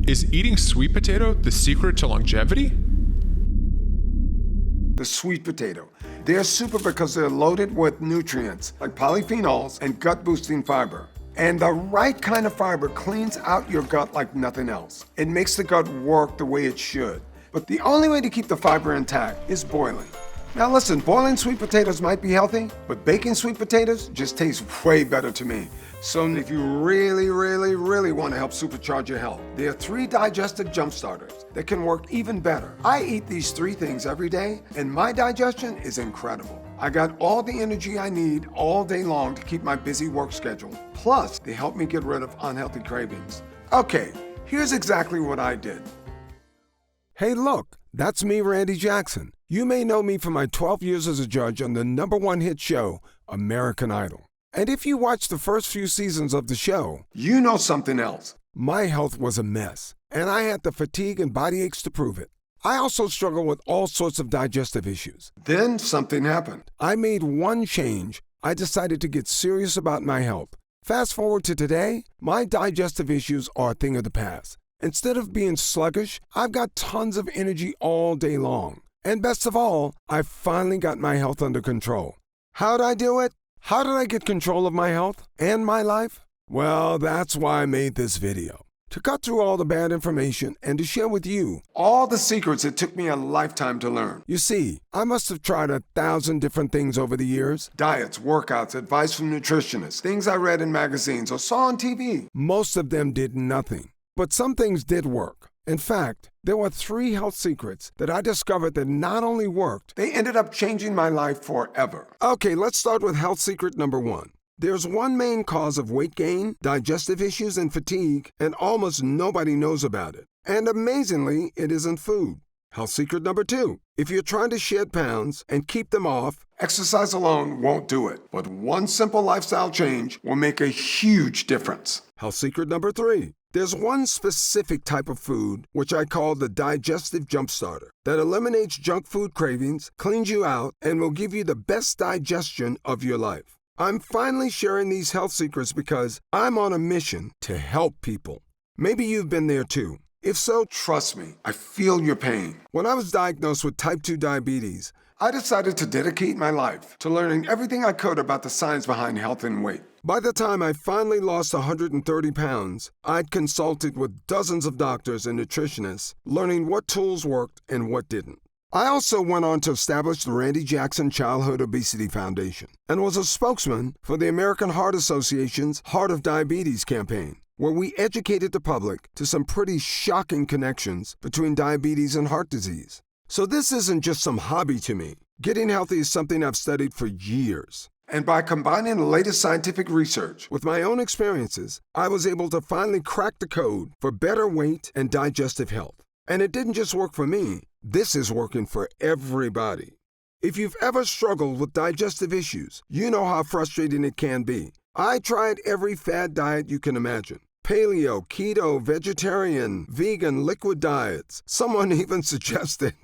Is eating sweet potato the secret to longevity? The sweet potato. They're super because they're loaded with nutrients like polyphenols and gut-boosting fiber. And the right kind of fiber cleans out your gut like nothing else. It makes the gut work the way it should. But the only way to keep the fiber intact is boiling. Now listen, boiling sweet potatoes might be healthy, but baking sweet potatoes just tastes way better to me. So if you really want to help supercharge your health, there are 3 digestive jump starters that can work even better. I eat these 3 things every day, and my digestion is incredible. I got all the energy I need all day long to keep my busy work schedule. Plus, they help me get rid of unhealthy cravings. Okay, here's exactly what I did. Hey, look, that's me, Randy Jackson. You may know me from my 12 years as a judge on the #1 hit show, American Idol. And if you watched the first few seasons of the show, you know something else. My health was a mess, and I had the fatigue and body aches to prove it. I also struggle with all sorts of digestive issues. Then something happened. I made one change. I decided to get serious about my health. Fast forward to today, my digestive issues are a thing of the past. Instead of being sluggish, I've got tons of energy all day long. And best of all, I finally got my health under control. How'd I do it? How did I get control of my health and my life? Well, that's why I made this video. To cut through all the bad information and to share with you all the secrets it took me a lifetime to learn. You see, I must have tried 1,000 different things over the years. Diets, workouts, advice from nutritionists, things I read in magazines or saw on TV. Most of them did nothing, but some things did work. In fact, there were 3 health secrets that I discovered that not only worked, they ended up changing my life forever. Okay, let's start with health secret number 1. There's one main cause of weight gain, digestive issues, and fatigue, and almost nobody knows about it. And amazingly, it isn't food. Health secret number 2. If you're trying to shed pounds and keep them off, exercise alone won't do it. But one simple lifestyle change will make a huge difference. Health secret number 3. There's one specific type of food, which I call the digestive jump starter, that eliminates junk food cravings, cleans you out, and will give you the best digestion of your life. I'm finally sharing these health secrets because I'm on a mission to help people. Maybe you've been there too. If so, trust me, I feel your pain. When I was diagnosed with type 2 diabetes, I decided to dedicate my life to learning everything I could about the science behind health and weight. By the time I finally lost 130 pounds, I'd consulted with dozens of doctors and nutritionists, learning what tools worked and what didn't. I also went on to establish the Randy Jackson Childhood Obesity Foundation and was a spokesman for the American Heart Association's Heart of Diabetes campaign, where we educated the public to some pretty shocking connections between diabetes and heart disease. So this isn't just some hobby to me. Getting healthy is something I've studied for years. And by combining the latest scientific research with my own experiences, I was able to finally crack the code for better weight and digestive health. And it didn't just work for me. This is working for everybody. If you've ever struggled with digestive issues, you know how frustrating it can be. I tried every fad diet you can imagine. Paleo, keto, vegetarian, vegan, liquid diets. Someone even suggested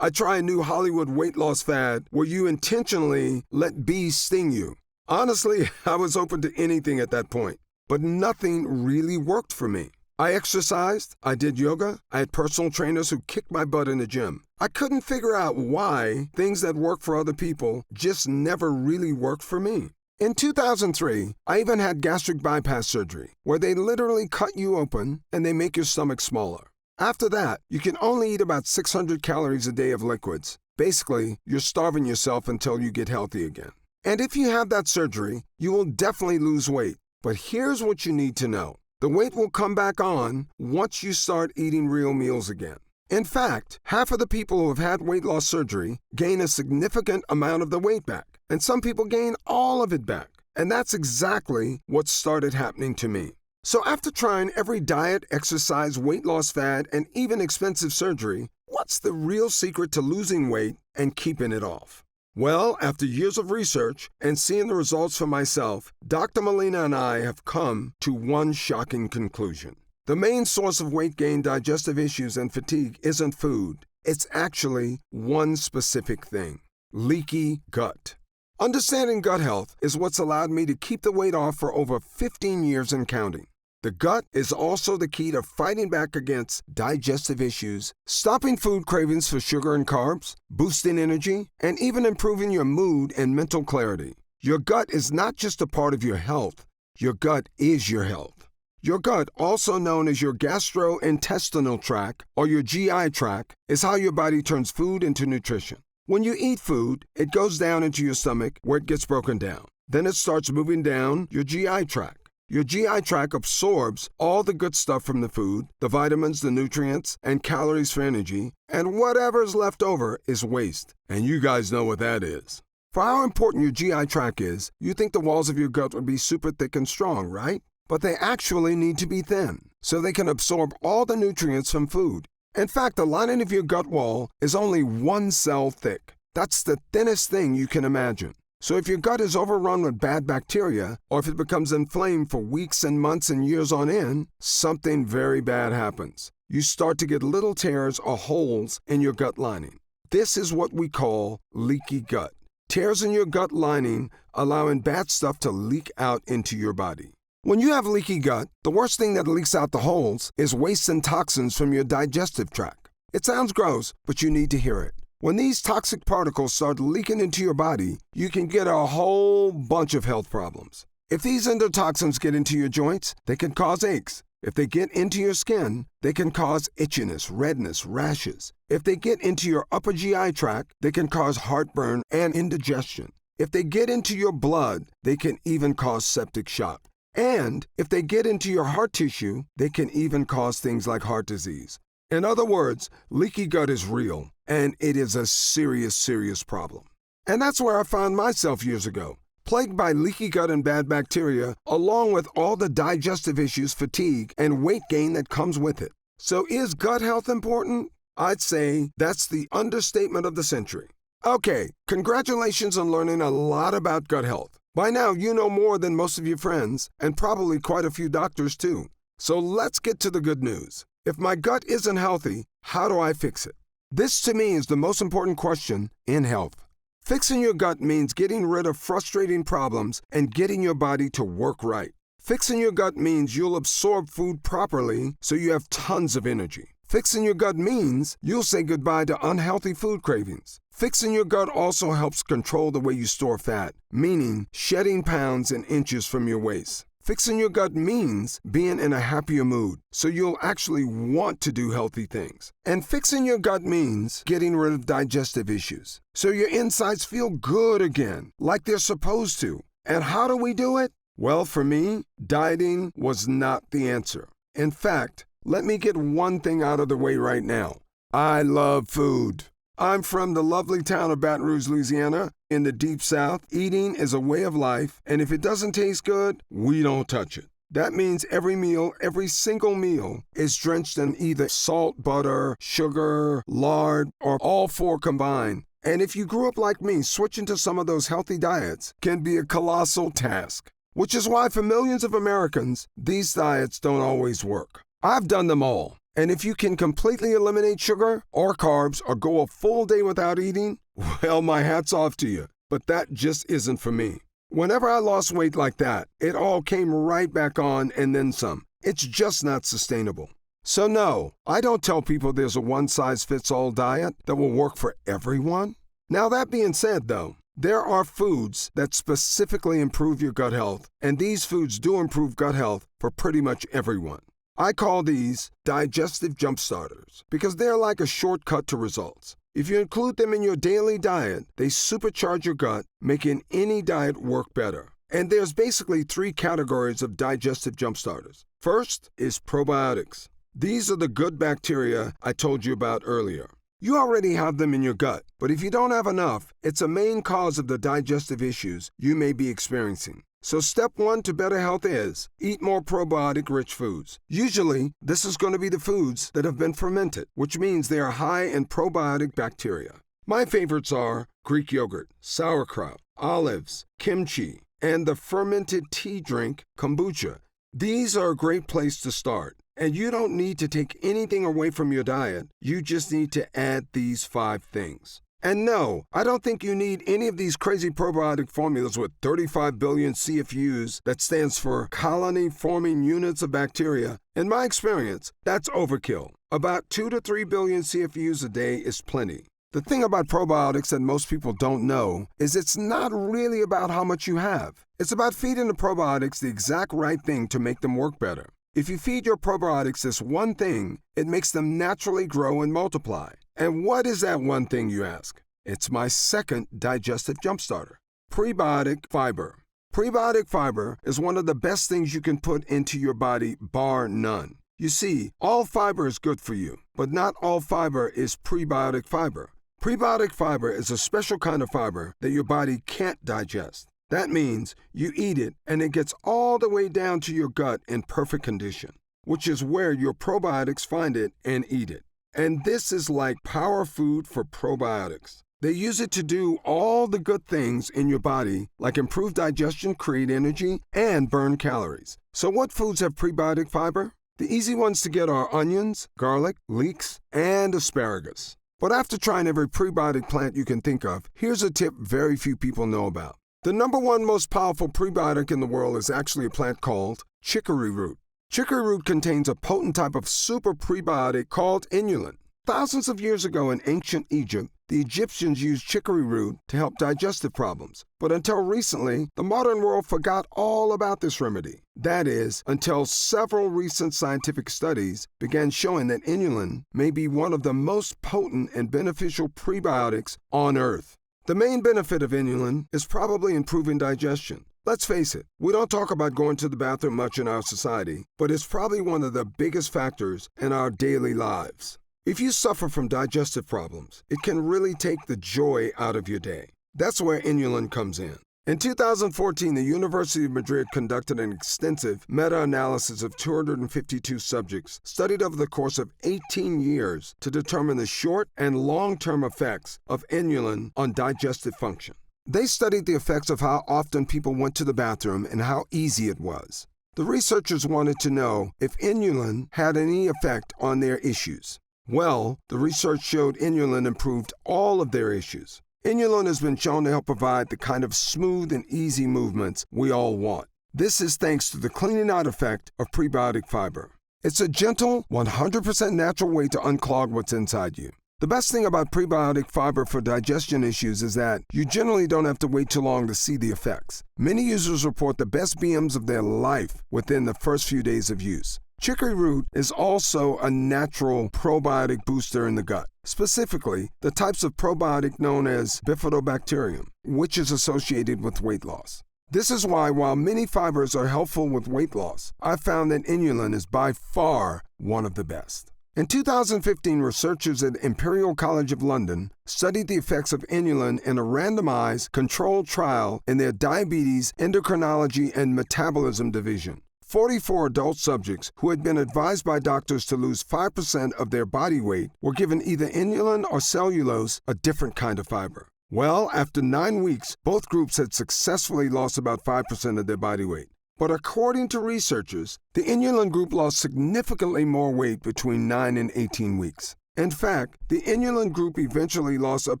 I try a new Hollywood weight loss fad where you intentionally let bees sting you. Honestly, I was open to anything at that point, but nothing really worked for me. I exercised, I did yoga, I had personal trainers who kicked my butt in the gym. I couldn't figure out why things that work for other people just never really worked for me. In 2003, I even had gastric bypass surgery, where they literally cut you open and they make your stomach smaller. After that, you can only eat about 600 calories a day of liquids. Basically, you're starving yourself until you get healthy again. And if you have that surgery, you will definitely lose weight. But here's what you need to know. The weight will come back on once you start eating real meals again. In fact, half of the people who have had weight loss surgery gain a significant amount of the weight back, and some people gain all of it back. And that's exactly what started happening to me. So after trying every diet, exercise, weight loss fad, and even expensive surgery, what's the real secret to losing weight and keeping it off? Well, after years of research and seeing the results for myself, Dr. Molina and I have come to one shocking conclusion. The main source of weight gain, digestive issues, and fatigue isn't food. It's actually one specific thing: leaky gut. Understanding gut health is what's allowed me to keep the weight off for over 15 years and counting. The gut is also the key to fighting back against digestive issues, stopping food cravings for sugar and carbs, boosting energy, and even improving your mood and mental clarity. Your gut is not just a part of your health. Your gut is your health. Your gut, also known as your gastrointestinal tract or your GI tract, is how your body turns food into nutrition. When you eat food, it goes down into your stomach where it gets broken down. Then it starts moving down your GI tract. Your GI tract absorbs all the good stuff from the food, the vitamins, the nutrients, and calories for energy, and whatever's left over is waste. And you guys know what that is. For how important your GI tract is, you think the walls of your gut would be super thick and strong, right? But they actually need to be thin, so they can absorb all the nutrients from food. In fact, the lining of your gut wall is only 1 cell thick. That's the thinnest thing you can imagine. So if your gut is overrun with bad bacteria, or if it becomes inflamed for weeks and months and years on end, something very bad happens. You start to get little tears or holes in your gut lining. This is what we call leaky gut. Tears in your gut lining allowing bad stuff to leak out into your body. When you have leaky gut, the worst thing that leaks out the holes is waste and toxins from your digestive tract. It sounds gross, but you need to hear it. When these toxic particles start leaking into your body, you can get a whole bunch of health problems. If these endotoxins get into your joints, they can cause aches. If they get into your skin, they can cause itchiness, redness, rashes. If they get into your upper GI tract, they can cause heartburn and indigestion. If they get into your blood, they can even cause septic shock. And if they get into your heart tissue, they can even cause things like heart disease. In other words, leaky gut is real, and it is a serious, serious problem. And that's where I found myself years ago, plagued by leaky gut and bad bacteria, along with all the digestive issues, fatigue, and weight gain that comes with it. So is gut health important? I'd say that's the understatement of the century. Okay, congratulations on learning a lot about gut health. By now, you know more than most of your friends, and probably quite a few doctors too. So let's get to the good news. If my gut isn't healthy, how do I fix it? This to me is the most important question in health. Fixing your gut means getting rid of frustrating problems and getting your body to work right. Fixing your gut means you'll absorb food properly so you have tons of energy. Fixing your gut means you'll say goodbye to unhealthy food cravings. Fixing your gut also helps control the way you store fat, meaning shedding pounds and inches from your waist. Fixing your gut means being in a happier mood, so you'll actually want to do healthy things. And fixing your gut means getting rid of digestive issues, so your insides feel good again, like they're supposed to. And how do we do it? Well, for me, dieting was not the answer. In fact, let me get one thing out of the way right now. I love food. I'm from the lovely town of Baton Rouge, Louisiana. In the Deep South, eating is a way of life, and if it doesn't taste good, we don't touch it. That means every meal, every single meal, is drenched in either salt, butter, sugar, lard, or all four combined. And if you grew up like me, switching to some of those healthy diets can be a colossal task. Which is why for millions of Americans, these diets don't always work. I've done them all. And if you can completely eliminate sugar or carbs or go a full day without eating, well, my hat's off to you. But that just isn't for me. Whenever I lost weight like that, it all came right back on and then some. It's just not sustainable. So no, I don't tell people there's a one-size-fits-all diet that will work for everyone. Now that being said, though, there are foods that specifically improve your gut health, and these foods do improve gut health for pretty much everyone. I call these digestive jump starters because they're like a shortcut to results. If you include them in your daily diet, they supercharge your gut, making any diet work better. And there's basically 3 categories of digestive jump starters. First is probiotics. These are the good bacteria I told you about earlier. You already have them in your gut, but if you don't have enough, it's a main cause of the digestive issues you may be experiencing. So step 1 to better health is eat more probiotic-rich foods. Usually, this is going to be the foods that have been fermented, which means they are high in probiotic bacteria. My favorites are Greek yogurt, sauerkraut, olives, kimchi, and the fermented tea drink kombucha. These are a great place to start, and you don't need to take anything away from your diet. You just need to add these 5 things. And no, I don't think you need any of these crazy probiotic formulas with 35 billion CFUs that stands for colony-forming units of bacteria. In my experience, that's overkill. About 2 to 3 billion CFUs a day is plenty. The thing about probiotics that most people don't know is it's not really about how much you have. It's about feeding the probiotics the exact right thing to make them work better. If you feed your probiotics this one thing, it makes them naturally grow and multiply. And what is that one thing, you ask? It's my second digestive jumpstarter, prebiotic fiber. Prebiotic fiber is one of the best things you can put into your body, bar none. You see, all fiber is good for you, but not all fiber is prebiotic fiber. Prebiotic fiber is a special kind of fiber that your body can't digest. That means you eat it and it gets all the way down to your gut in perfect condition, which is where your probiotics find it and eat it. And this is like power food for probiotics. They use it to do all the good things in your body, like improve digestion, create energy, and burn calories. So what foods have prebiotic fiber? The easy ones to get are onions, garlic, leeks, and asparagus. But after trying every prebiotic plant you can think of, here's a tip very few people know about. The number one most powerful prebiotic in the world is actually a plant called chicory root. Chicory root contains a potent type of super prebiotic called inulin. Thousands of years ago in ancient Egypt, the Egyptians used chicory root to help digestive problems. But until recently, the modern world forgot all about this remedy. That is, until several recent scientific studies began showing that inulin may be one of the most potent and beneficial prebiotics on Earth. The main benefit of inulin is probably improving digestion. Let's face it, we don't talk about going to the bathroom much in our society, but it's probably one of the biggest factors in our daily lives. If you suffer from digestive problems, it can really take the joy out of your day. That's where inulin comes in. In 2014, the University of Madrid conducted an extensive meta-analysis of 252 subjects studied over the course of 18 years to determine the short and long-term effects of inulin on digestive function. They studied the effects of how often people went to the bathroom and how easy it was. The researchers wanted to know if inulin had any effect on their issues. Well, the research showed inulin improved all of their issues. Inulin has been shown to help provide the kind of smooth and easy movements we all want. This is thanks to the cleaning out effect of prebiotic fiber. It's a gentle, 100% natural way to unclog what's inside you. The best thing about prebiotic fiber for digestion issues is that you generally don't have to wait too long to see the effects. Many users report the best BMs of their life within the first few days of use. Chicory root is also a natural probiotic booster in the gut, specifically the types of probiotic known as bifidobacterium, which is associated with weight loss. This is why, while many fibers are helpful with weight loss, I've found that inulin is by far one of the best. In 2015, researchers at Imperial College of London studied the effects of inulin in a randomized, controlled trial in their diabetes, endocrinology, and metabolism division. 44 adult subjects who had been advised by doctors to lose 5% of their body weight were given either inulin or cellulose, a different kind of fiber. Well, after 9 weeks, both groups had successfully lost about 5% of their body weight. But according to researchers, the inulin group lost significantly more weight between 9 and 18 weeks. In fact, the inulin group eventually lost up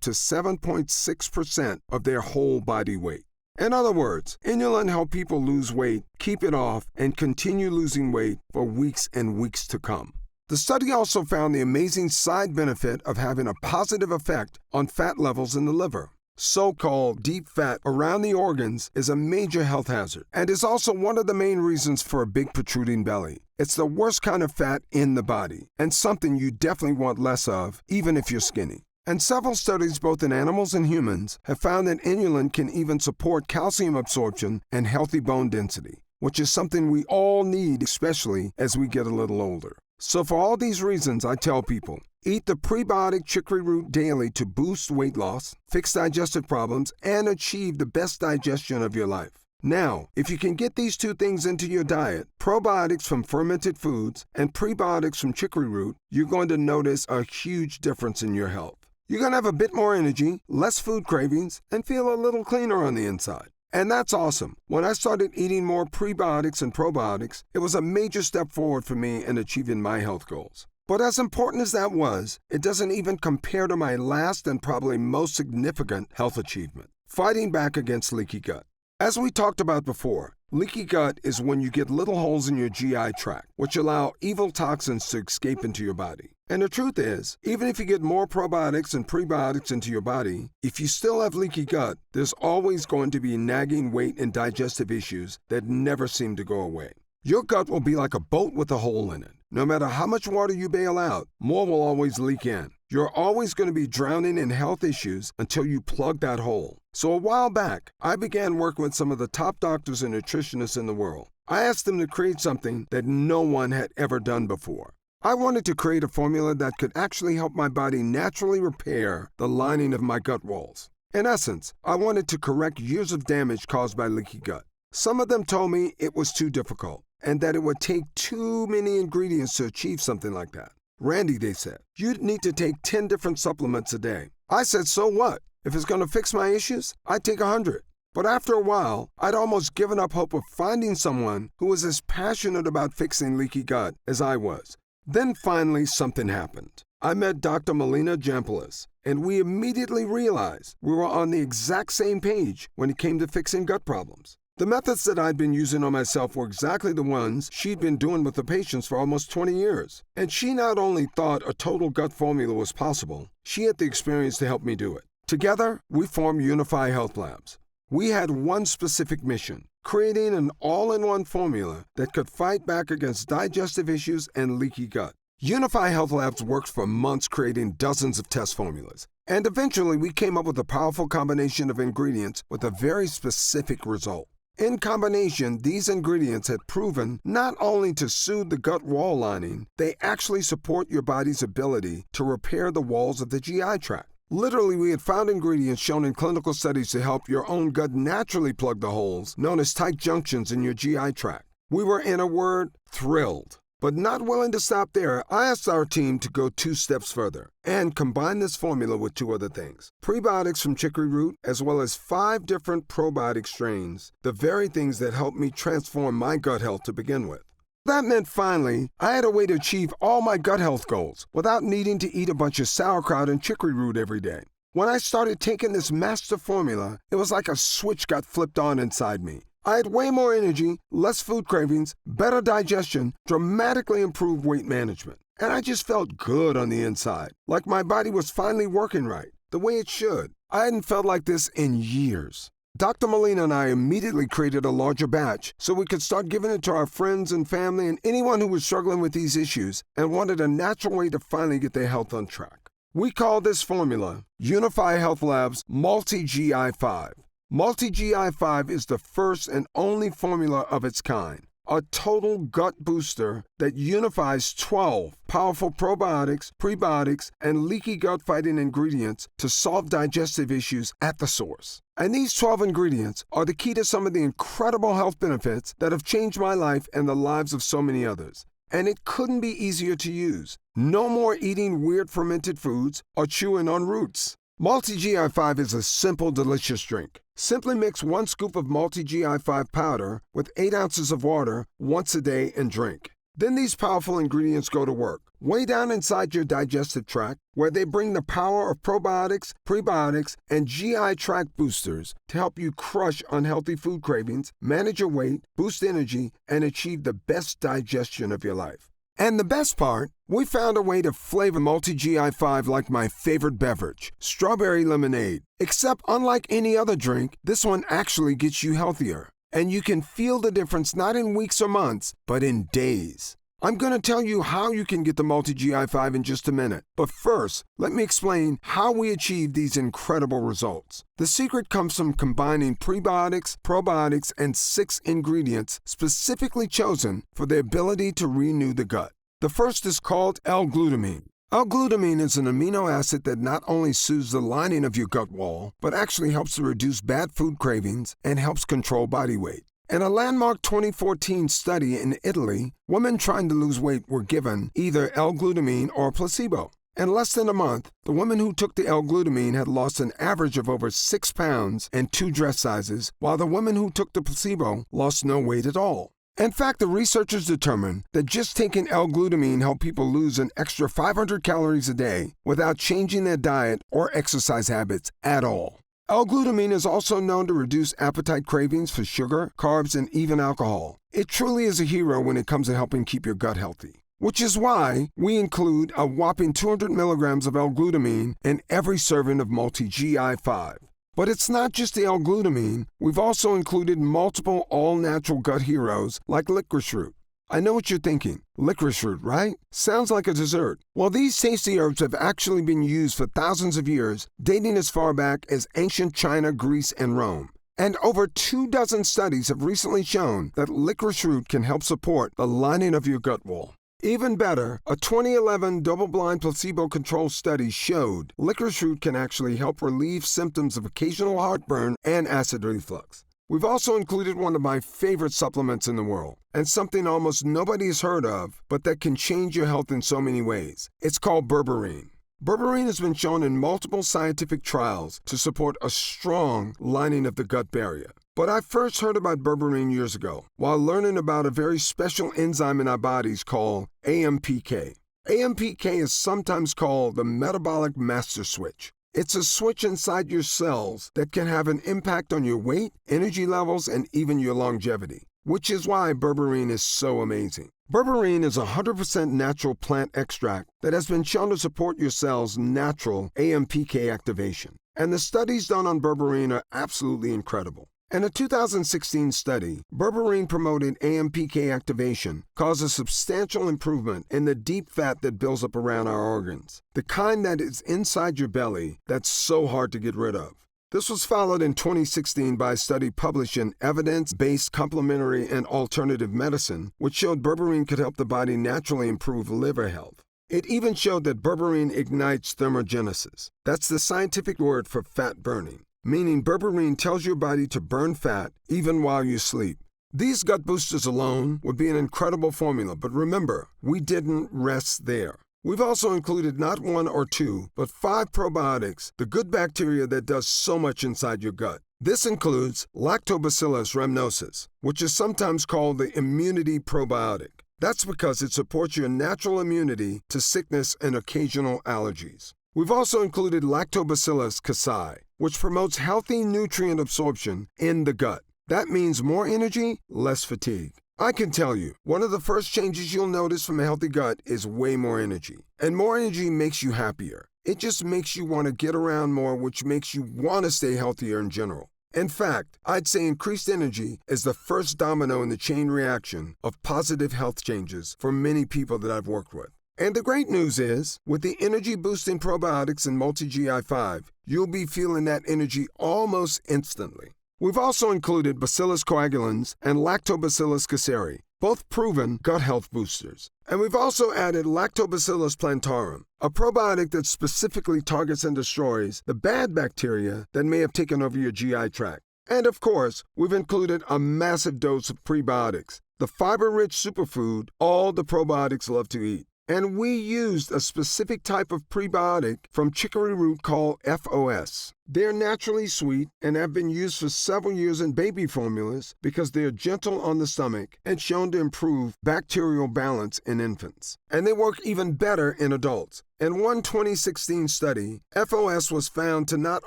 to 7.6% of their whole body weight. In other words, inulin helped people lose weight, keep it off, and continue losing weight for weeks and weeks to come. The study also found the amazing side benefit of having a positive effect on fat levels in the liver. So-called deep fat around the organs is a major health hazard and is also one of the main reasons for a big protruding belly. It's the worst kind of fat in the body and something you definitely want less of, even if you're skinny. And several studies, both in animals and humans, have found that inulin can even support calcium absorption and healthy bone density, which is something we all need, especially as we get a little older. So for all these reasons, I tell people, eat the prebiotic chicory root daily to boost weight loss, fix digestive problems, and achieve the best digestion of your life. Now, if you can get these two things into your diet, probiotics from fermented foods and prebiotics from chicory root, you're going to notice a huge difference in your health. You're going to have a bit more energy, less food cravings, and feel a little cleaner on the inside. And that's awesome. When I started eating more prebiotics and probiotics, it was a major step forward for me in achieving my health goals. But as important as that was, it doesn't even compare to my last and probably most significant health achievement, fighting back against leaky gut. As we talked about before, leaky gut is when you get little holes in your GI tract, which allow evil toxins to escape into your body. And the truth is, even if you get more probiotics and prebiotics into your body, if you still have leaky gut, there's always going to be nagging weight and digestive issues that never seem to go away. Your gut will be like a boat with a hole in it. No matter how much water you bail out, more will always leak in. You're always going to be drowning in health issues until you plug that hole. So a while back, I began working with some of the top doctors and nutritionists in the world. I asked them to create something that no one had ever done before. I wanted to create a formula that could actually help my body naturally repair the lining of my gut walls. In essence, I wanted to correct years of damage caused by leaky gut. Some of them told me it was too difficult and that it would take too many ingredients to achieve something like that. Randy, they said, you'd need to take 10 different supplements a day. I said, so what? If it's going to fix my issues, I'd take 100. But after a while, I'd almost given up hope of finding someone who was as passionate about fixing leaky gut as I was. Then finally something happened. I met Dr. Melina Jampoulos, and we immediately realized we were on the exact same page when it came to fixing gut problems. The methods that I'd been using on myself were exactly the ones she'd been doing with the patients for almost 20 years. And she not only thought a total gut formula was possible, she had the experience to help me do it. Together, we formed Unify Health Labs. We had one specific mission, creating an all-in-one formula that could fight back against digestive issues and leaky gut. Unify Health Labs worked for months creating dozens of test formulas. And eventually, we came up with a powerful combination of ingredients with a very specific result. In combination, these ingredients had proven not only to soothe the gut wall lining, they actually support your body's ability to repair the walls of the GI tract. Literally, we had found ingredients shown in clinical studies to help your own gut naturally plug the holes, known as tight junctions in your GI tract. We were, in a word, thrilled. But not willing to stop there, I asked our team to go 2 steps further and combine this formula with 2 other things. Prebiotics from chicory root, as well as 5 different probiotic strains, the very things that helped me transform my gut health to begin with. That meant finally, I had a way to achieve all my gut health goals without needing to eat a bunch of sauerkraut and chicory root every day. When I started taking this master formula, it was like a switch got flipped on inside me. I had way more energy, less food cravings, better digestion, dramatically improved weight management. And I just felt good on the inside, like my body was finally working right, the way it should. I hadn't felt like this in years. Dr. Melina and I immediately created a larger batch so we could start giving it to our friends and family and anyone who was struggling with these issues and wanted a natural way to finally get their health on track. We call this formula Unify Health Labs Multi-GI5. Multi-GI5 is the first and only formula of its kind, a total gut booster that unifies 12 powerful probiotics, prebiotics, and leaky gut fighting ingredients to solve digestive issues at the source. And these 12 ingredients are the key to some of the incredible health benefits that have changed my life and the lives of so many others. And it couldn't be easier to use. No more eating weird fermented foods or chewing on roots. Multi-GI5 is a simple, delicious drink. Simply mix 1 scoop of Multi-GI5 powder with 8 ounces of water once a day and drink. Then these powerful ingredients go to work, way down inside your digestive tract, where they bring the power of probiotics, prebiotics, and GI tract boosters to help you crush unhealthy food cravings, manage your weight, boost energy, and achieve the best digestion of your life. And the best part, we found a way to flavor Multi-GI5 like my favorite beverage, strawberry lemonade. Except unlike any other drink, this one actually gets you healthier. And you can feel the difference not in weeks or months, but in days. I'm going to tell you how you can get the Multi-GI5 in just a minute. But first, let me explain how we achieve these incredible results. The secret comes from combining prebiotics, probiotics, and 6 ingredients specifically chosen for the ability to renew the gut. The first is called L-glutamine. L-glutamine is an amino acid that not only soothes the lining of your gut wall, but actually helps to reduce bad food cravings and helps control body weight. In a landmark 2014 study in Italy, women trying to lose weight were given either L-glutamine or placebo. In less than a month, the women who took the L-glutamine had lost an average of over 6 pounds and 2 dress sizes, while the women who took the placebo lost no weight at all. In fact, the researchers determined that just taking L-glutamine helped people lose an extra 500 calories a day without changing their diet or exercise habits at all. L-glutamine is also known to reduce appetite cravings for sugar, carbs, and even alcohol. It truly is a hero when it comes to helping keep your gut healthy. Which is why we include a whopping 200 milligrams of L-glutamine in every serving of Multi-GI5. But it's not just the L-glutamine. We've also included multiple all-natural gut heroes like licorice root. I know what you're thinking. Licorice root, right? Sounds like a dessert. Well, these tasty herbs have actually been used for thousands of years, dating as far back as ancient China, Greece, and Rome. And over 24 studies have recently shown that licorice root can help support the lining of your gut wall. Even better, a 2011 double-blind placebo-controlled study showed licorice root can actually help relieve symptoms of occasional heartburn and acid reflux. We've also included one of my favorite supplements in the world, and something almost nobody has heard of, but that can change your health in so many ways. It's called berberine. Berberine has been shown in multiple scientific trials to support a strong lining of the gut barrier. But I first heard about berberine years ago while learning about a very special enzyme in our bodies called AMPK. AMPK is sometimes called the metabolic master switch. It's a switch inside your cells that can have an impact on your weight, energy levels, and even your longevity, which is why berberine is so amazing. Berberine is a 100% natural plant extract that has been shown to support your cells' natural AMPK activation. And the studies done on berberine are absolutely incredible. In a 2016 study, berberine promoted AMPK activation caused a substantial improvement in the deep fat that builds up around our organs, the kind that is inside your belly that's so hard to get rid of. This was followed in 2016 by a study published in Evidence-Based Complementary and Alternative Medicine, which showed berberine could help the body naturally improve liver health. It even showed that berberine ignites thermogenesis. That's the scientific word for fat burning, meaning berberine tells your body to burn fat even while you sleep. These gut boosters alone would be an incredible formula, but remember, we didn't rest there. We've also included not one or two, but 5 probiotics, the good bacteria that does so much inside your gut. This includes Lactobacillus rhamnosus, which is sometimes called the immunity probiotic. That's because it supports your natural immunity to sickness and occasional allergies. We've also included Lactobacillus casei, which promotes healthy nutrient absorption in the gut. That means more energy, less fatigue. I can tell you, one of the first changes you'll notice from a healthy gut is way more energy. And more energy makes you happier. It just makes you want to get around more, which makes you want to stay healthier in general. In fact, I'd say increased energy is the first domino in the chain reaction of positive health changes for many people that I've worked with. And the great news is, with the energy-boosting probiotics in Multi-GI5, you'll be feeling that energy almost instantly. We've also included Bacillus coagulans and Lactobacillus casei, both proven gut health boosters. And we've also added Lactobacillus plantarum, a probiotic that specifically targets and destroys the bad bacteria that may have taken over your GI tract. And of course, we've included a massive dose of prebiotics, the fiber-rich superfood all the probiotics love to eat. And we used a specific type of prebiotic from chicory root called FOS. They're naturally sweet and have been used for several years in baby formulas because they're gentle on the stomach and shown to improve bacterial balance in infants. And they work even better in adults. In one 2016 study, FOS was found to not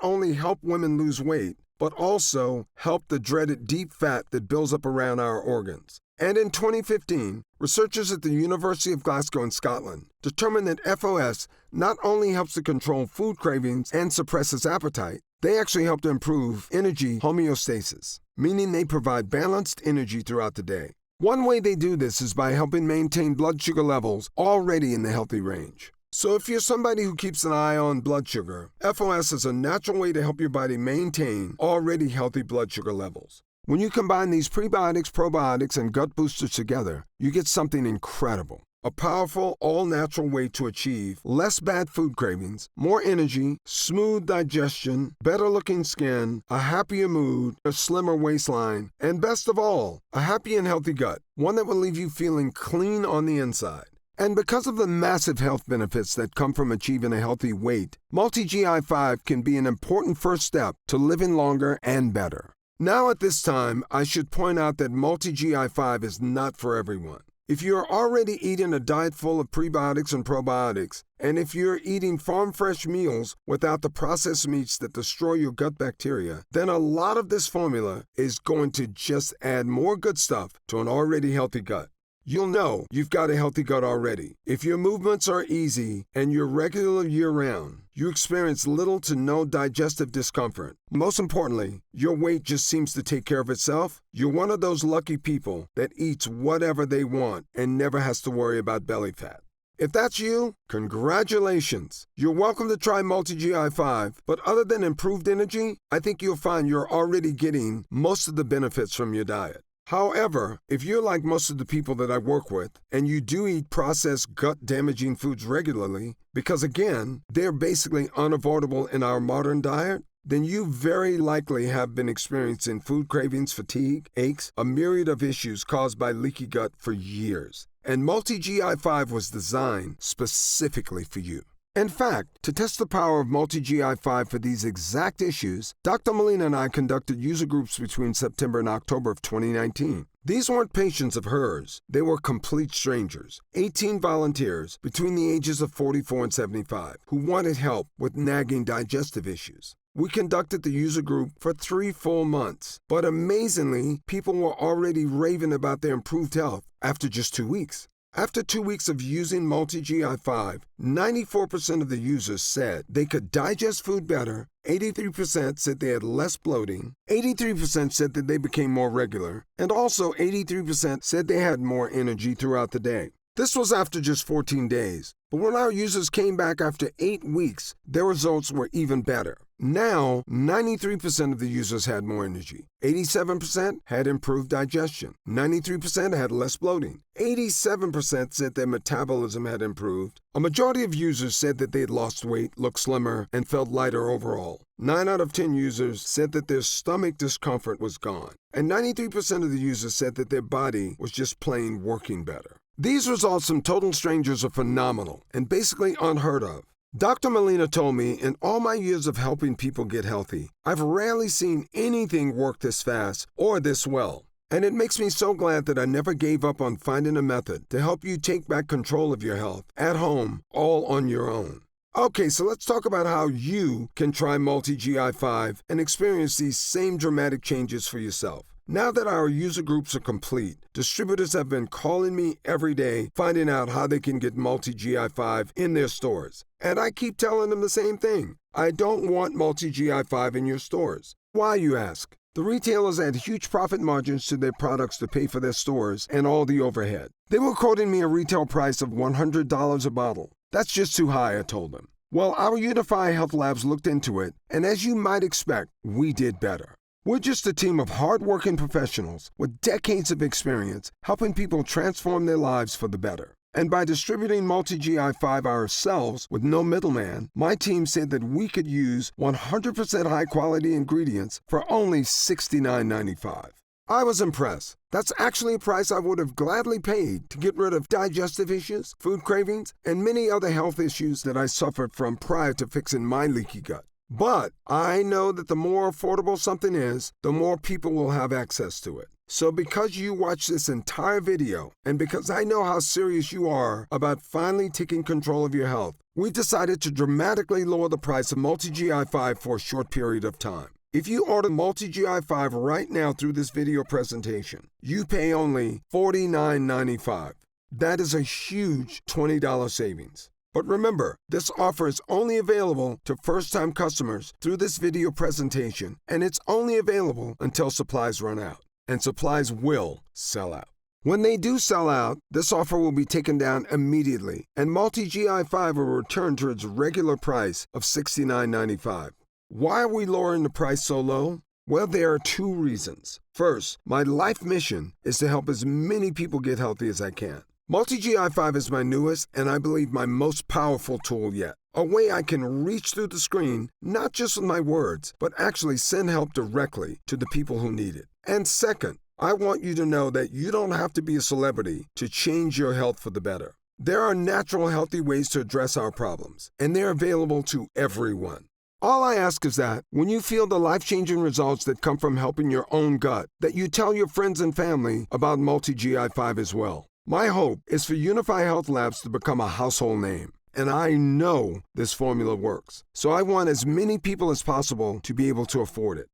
only help women lose weight, but also help the dreaded deep fat that builds up around our organs. And in 2015, researchers at the University of Glasgow in Scotland determined that FOS not only helps to control food cravings and suppresses appetite, they actually help to improve energy homeostasis, meaning they provide balanced energy throughout the day. One way they do this is by helping maintain blood sugar levels already in the healthy range. So if you're somebody who keeps an eye on blood sugar, FOS is a natural way to help your body maintain already healthy blood sugar levels. When you combine these prebiotics, probiotics, and gut boosters together, you get something incredible. A powerful, all-natural way to achieve less bad food cravings, more energy, smooth digestion, better-looking skin, a happier mood, a slimmer waistline, and best of all, a happy and healthy gut, one that will leave you feeling clean on the inside. And because of the massive health benefits that come from achieving a healthy weight, Multi-GI5 can be an important first step to living longer and better. Now at this time, I should point out that Multi-GI5 is not for everyone. If you're already eating a diet full of prebiotics and probiotics, and if you're eating farm-fresh meals without the processed meats that destroy your gut bacteria, then a lot of this formula is going to just add more good stuff to an already healthy gut. You'll know you've got a healthy gut already if your movements are easy and you're regular year-round. You experience little to no digestive discomfort. Most importantly, your weight just seems to take care of itself. You're one of those lucky people that eats whatever they want and never has to worry about belly fat. If that's you, congratulations. You're welcome to try Multi-GI5, but other than improved energy, I think you'll find you're already getting most of the benefits from your diet. However, if you're like most of the people that I work with, and you do eat processed gut-damaging foods regularly, because again, they're basically unavoidable in our modern diet, then you very likely have been experiencing food cravings, fatigue, aches, a myriad of issues caused by leaky gut for years. And Multi-GI5 was designed specifically for you. In fact, to test the power of Multi-GI5 for these exact issues, Dr. Molina and I conducted user groups between September and October of 2019. These weren't patients of hers. They were complete strangers, 18 volunteers between the ages of 44 and 75, who wanted help with nagging digestive issues. We conducted the user group for 3 full months, but amazingly, people were already raving about their improved health after just 2 weeks. After 2 weeks of using Multi-GI5, 94% of the users said they could digest food better, 83% said they had less bloating, 83% said that they became more regular, and also 83% said they had more energy throughout the day. This was after just 14 days, but when our users came back after 8 weeks, their results were even better. Now, 93% of the users had more energy, 87% had improved digestion, 93% had less bloating, 87% said their metabolism had improved, a majority of users said that they had lost weight, looked slimmer, and felt lighter overall. 9 out of 10 users said that their stomach discomfort was gone, and 93% of the users said that their body was just plain working better. These results from total strangers are phenomenal and basically unheard of. Dr. Molina told me in all my years of helping people get healthy, I've rarely seen anything work this fast or this well. And it makes me so glad that I never gave up on finding a method to help you take back control of your health at home, all on your own. Okay, so let's talk about how you can try Multi-GI5 and experience these same dramatic changes for yourself. Now that our user groups are complete, distributors have been calling me every day, finding out how they can get Multi-GI5 in their stores. And I keep telling them the same thing. I don't want Multi-GI5 in your stores. Why, you ask? The retailers add huge profit margins to their products to pay for their stores and all the overhead. They were quoting me a retail price of $100 a bottle. That's just too high, I told them. Well, our Unify Health Labs looked into it, and as you might expect, we did better. We're just a team of hard-working professionals with decades of experience helping people transform their lives for the better. And by distributing Multi-GI5 ourselves with no middleman, my team said that we could use 100% high-quality ingredients for only $69.95. I was impressed. That's actually a price I would have gladly paid to get rid of digestive issues, food cravings, and many other health issues that I suffered from prior to fixing my leaky gut. But I know that the more affordable something is, the more people will have access to it. So because you watched this entire video, and because I know how serious you are about finally taking control of your health, we decided to dramatically lower the price of Multi-GI5 for a short period of time. If you order Multi-GI5 right now through this video presentation, you pay only $49.95. That is a huge $20 savings. But remember, this offer is only available to first-time customers through this video presentation, and it's only available until supplies run out. And supplies will sell out. When they do sell out, this offer will be taken down immediately, and Multi-GI5 will return to its regular price of $69.95. Why are we lowering the price so low? Well, there are 2 reasons. First, my life mission is to help as many people get healthy as I can. Multi-GI5 is my newest and I believe my most powerful tool yet. A way I can reach through the screen, not just with my words, but actually send help directly to the people who need it. And second, I want you to know that you don't have to be a celebrity to change your health for the better. There are natural, healthy ways to address our problems, and they're available to everyone. All I ask is that, when you feel the life-changing results that come from helping your own gut, that you tell your friends and family about Multi-GI5 as well. My hope is for Unify Health Labs to become a household name. And I know this formula works. So I want as many people as possible to be able to afford it.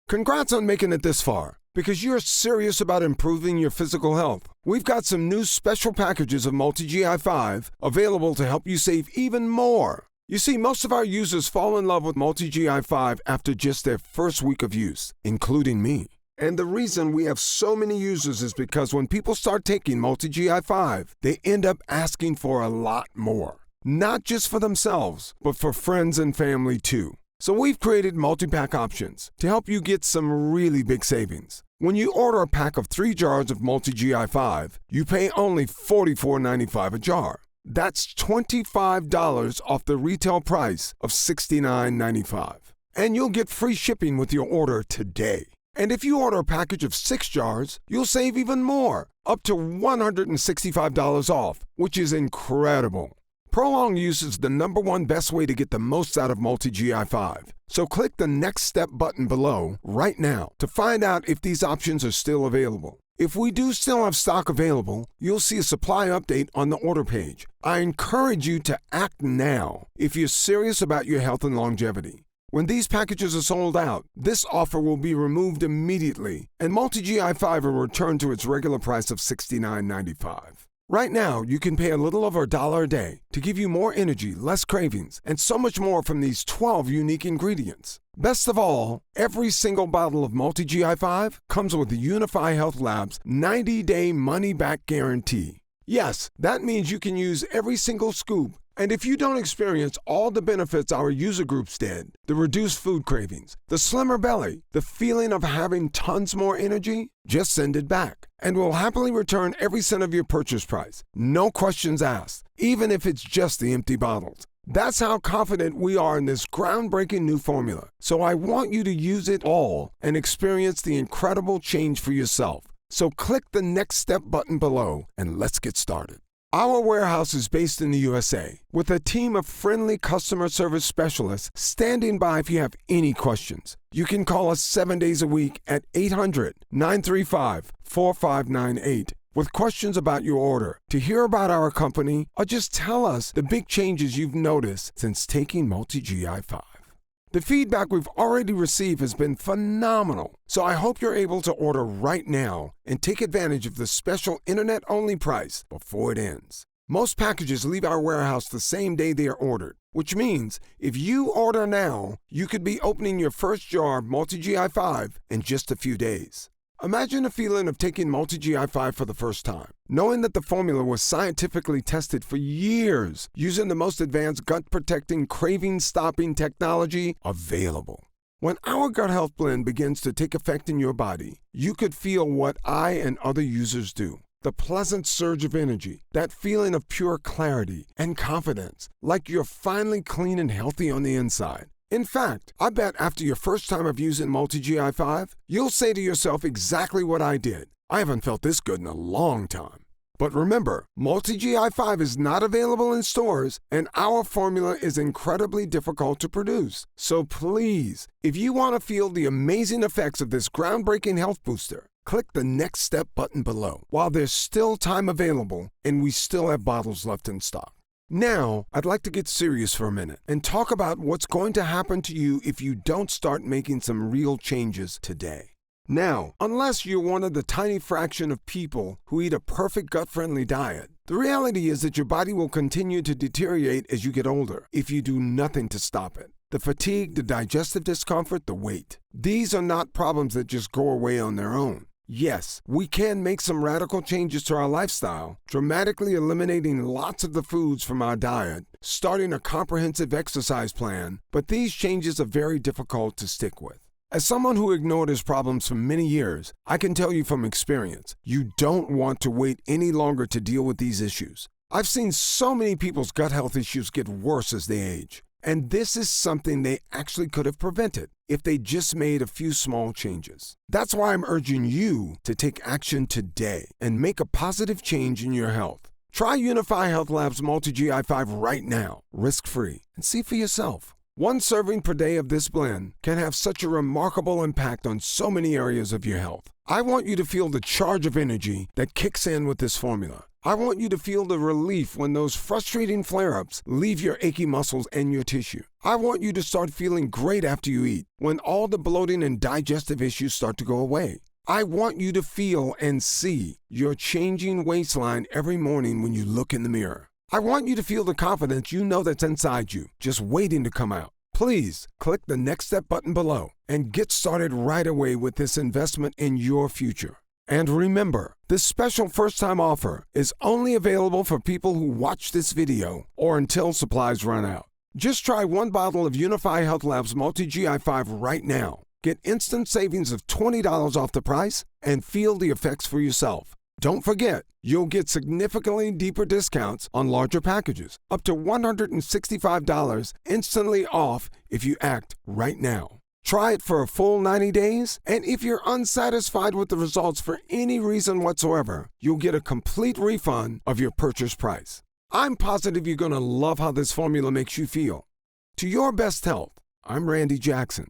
Congrats on making it this far. Because you're serious about improving your physical health, we've got some new special packages of Multi-GI5 available to help you save even more. You see, most of our users fall in love with Multi-GI5 after just their first week of use, including me. And the reason we have so many users is because when people start taking Multi-GI5, they end up asking for a lot more. Not just for themselves, but for friends and family too. So we've created multi-pack options to help you get some really big savings. When you order a pack of 3 jars of Multi-GI5, you pay only $44.95 a jar. That's $25 off the retail price of $69.95. And you'll get free shipping with your order today. And if you order a package of 6 jars, you'll save even more, up to $165 off, which is incredible. Prolonged use is the #1 best way to get the most out of Multi-GI5. So click the Next Step button below right now to find out if these options are still available. If we do still have stock available, you'll see a supply update on the order page. I encourage you to act now if you're serious about your health and longevity. When these packages are sold out, this offer will be removed immediately, and Multi-GI5 will return to its regular price of $69.95. Right now, you can pay a little over $1 a day to give you more energy, less cravings, and so much more from these 12 unique ingredients. Best of all, every single bottle of Multi-GI5 comes with the Unify Health Labs 90-day money-back guarantee. Yes, that means you can use every single scoop. And if you don't experience all the benefits our user groups did, the reduced food cravings, the slimmer belly, the feeling of having tons more energy, just send it back. And we'll happily return every cent of your purchase price. No questions asked, even if it's just the empty bottles. That's how confident we are in this groundbreaking new formula. So I want you to use it all and experience the incredible change for yourself. So click the Next Step button below and let's get started. Our warehouse is based in the USA, with a team of friendly customer service specialists standing by if you have any questions. You can call us 7 days a week at 800-935-4598 with questions about your order, to hear about our company, or just tell us the big changes you've noticed since taking Multi-GI5. The feedback we've already received has been phenomenal, so I hope you're able to order right now and take advantage of the special internet-only price before it ends. Most packages leave our warehouse the same day they are ordered, which means if you order now, you could be opening your first jar of Multi-GI5 in just a few days. Imagine the feeling of taking Multi-GI5 for the first time, knowing that the formula was scientifically tested for years using the most advanced gut-protecting, craving-stopping technology available. When our gut health blend begins to take effect in your body, you could feel what I and other users do. The pleasant surge of energy, that feeling of pure clarity and confidence, like you're finally clean and healthy on the inside. In fact, I bet after your first time of using Multi-GI5, you'll say to yourself exactly what I did. I haven't felt this good in a long time. But remember, Multi-GI5 is not available in stores, and our formula is incredibly difficult to produce. So please, if you want to feel the amazing effects of this groundbreaking health booster, click the Next Step button below while there's still time available and we still have bottles left in stock. Now, I'd like to get serious for a minute and talk about what's going to happen to you if you don't start making some real changes today. Now, unless you're one of the tiny fraction of people who eat a perfect gut-friendly diet, the reality is that your body will continue to deteriorate as you get older if you do nothing to stop it. The fatigue, the digestive discomfort, the weight. These are not problems that just go away on their own. Yes, we can make some radical changes to our lifestyle, dramatically eliminating lots of the foods from our diet, starting a comprehensive exercise plan, but these changes are very difficult to stick with. As someone who ignored his problems for many years, I can tell you from experience, you don't want to wait any longer to deal with these issues. I've seen so many people's gut health issues get worse as they age, and this is something they actually could have prevented if they just made a few small changes. That's why I'm urging you to take action today and make a positive change in your health. Try Unify Health Labs Multi-GI5 right now, risk-free, and see for yourself. One serving per day of this blend can have such a remarkable impact on so many areas of your health. I want you to feel the charge of energy that kicks in with this formula. I want you to feel the relief when those frustrating flare-ups leave your achy muscles and your tissue. I want you to start feeling great after you eat, when all the bloating and digestive issues start to go away. I want you to feel and see your changing waistline every morning when you look in the mirror. I want you to feel the confidence you know that's inside you, just waiting to come out. Please click the Next Step button below and get started right away with this investment in your future. And remember, this special first-time offer is only available for people who watch this video or until supplies run out. Just try one bottle of Unify Health Labs Multi-GI5 right now. Get instant savings of $20 off the price and feel the effects for yourself. Don't forget, you'll get significantly deeper discounts on larger packages, up to $165 instantly off if you act right now. Try it for a full 90 days, and if you're unsatisfied with the results for any reason whatsoever, you'll get a complete refund of your purchase price. I'm positive you're going to love how this formula makes you feel. To your best health, I'm Randy Jackson.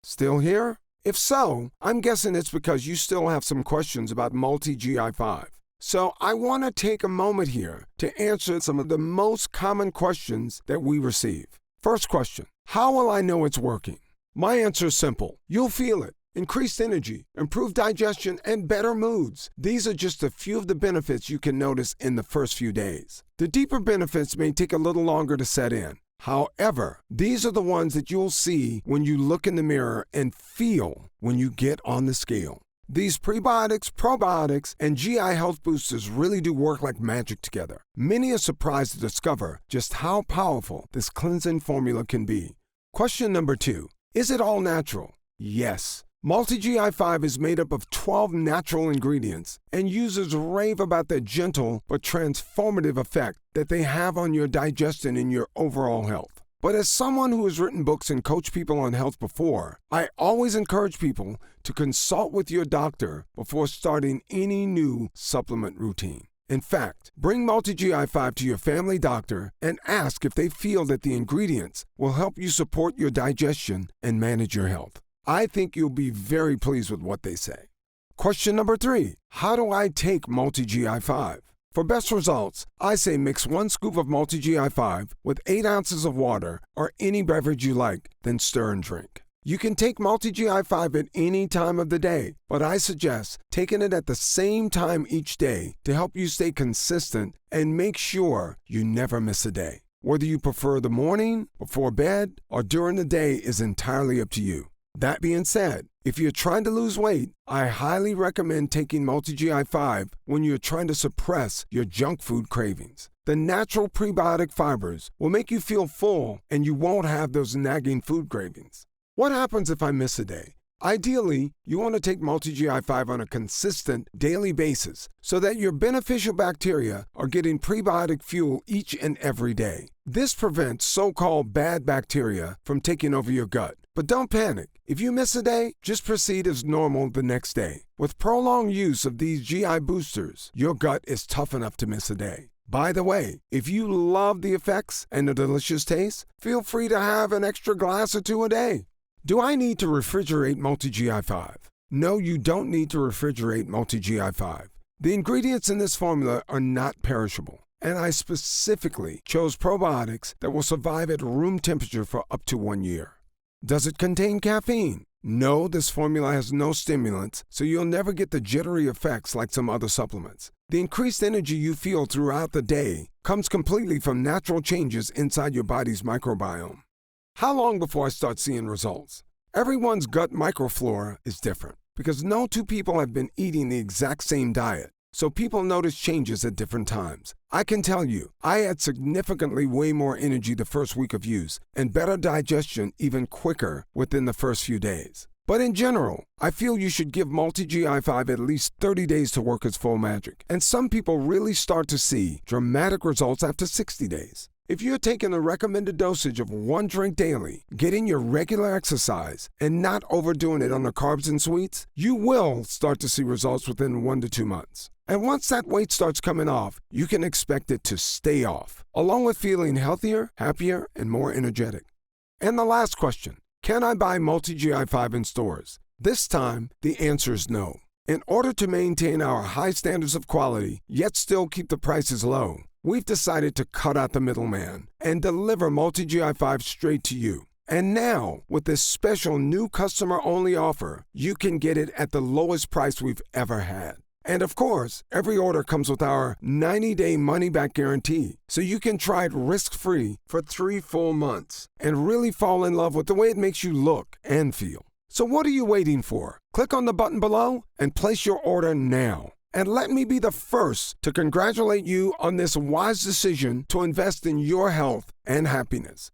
Still here? If so, I'm guessing it's because you still have some questions about Multi-GI5. So I want to take a moment here to answer some of the most common questions that we receive. First question, how will I know it's working? My answer is simple. You'll feel it. Increased energy, improved digestion, and better moods. These are just a few of the benefits you can notice in the first few days. The deeper benefits may take a little longer to set in. However, these are the ones that you'll see when you look in the mirror and feel when you get on the scale. These prebiotics, probiotics, and GI health boosters really do work like magic together. Many are surprised to discover just how powerful this cleansing formula can be. Question number 2. Is it all natural? Yes. Multi-GI5 is made up of 12 natural ingredients, and users rave about the gentle but transformative effect that they have on your digestion and your overall health. But as someone who has written books and coached people on health before, I always encourage people to consult with your doctor before starting any new supplement routine. In fact, bring Multi-GI5 to your family doctor and ask if they feel that the ingredients will help you support your digestion and manage your health. I think you'll be very pleased with what they say. Question number 3. How do I take Multi-GI5? For best results, I say mix 1 scoop of Multi-GI5 with 8 ounces of water or any beverage you like, then stir and drink. You can take Multi-GI5 at any time of the day, but I suggest taking it at the same time each day to help you stay consistent and make sure you never miss a day. Whether you prefer the morning, before bed, or during the day is entirely up to you. That being said, if you're trying to lose weight, I highly recommend taking Multi-GI5 when you're trying to suppress your junk food cravings. The natural prebiotic fibers will make you feel full and you won't have those nagging food cravings. What happens if I miss a day? Ideally, you want to take Multi-GI5 on a consistent daily basis so that your beneficial bacteria are getting prebiotic fuel each and every day. This prevents so-called bad bacteria from taking over your gut. But don't panic. If you miss a day, just proceed as normal the next day. With prolonged use of these GI boosters, your gut is tough enough to miss a day. By the way, if you love the effects and the delicious taste, feel free to have an extra glass or 2 a day. Do I need to refrigerate Multi-GI5? No, you don't need to refrigerate Multi-GI5. The ingredients in this formula are not perishable, and I specifically chose probiotics that will survive at room temperature for up to 1 year. Does it contain caffeine? No, this formula has no stimulants, so you'll never get the jittery effects like some other supplements. The increased energy you feel throughout the day comes completely from natural changes inside your body's microbiome. How long before I start seeing results? Everyone's gut microflora is different because no 2 people have been eating the exact same diet, so people notice changes at different times. I can tell you, I had significantly way more energy the first week of use and better digestion even quicker within the first few days. But in general, I feel you should give Multi-GI5 at least 30 days to work its full magic, and some people really start to see dramatic results after 60 days. If you're taking the recommended dosage of 1 drink daily, getting your regular exercise, and not overdoing it on the carbs and sweets, you will start to see results within 1 to 2 months. And once that weight starts coming off, you can expect it to stay off, along with feeling healthier, happier, and more energetic. And the last question, can I buy Multi-GI5 in stores? This time, the answer is no. In order to maintain our high standards of quality, yet still keep the prices low, we've decided to cut out the middleman and deliver Multi-GI5 straight to you. And now, with this special new customer-only offer, you can get it at the lowest price we've ever had. And of course, every order comes with our 90-day money-back guarantee, so you can try it risk-free for 3 full months and really fall in love with the way it makes you look and feel. So what are you waiting for? Click on the button below and place your order now. And let me be the first to congratulate you on this wise decision to invest in your health and happiness.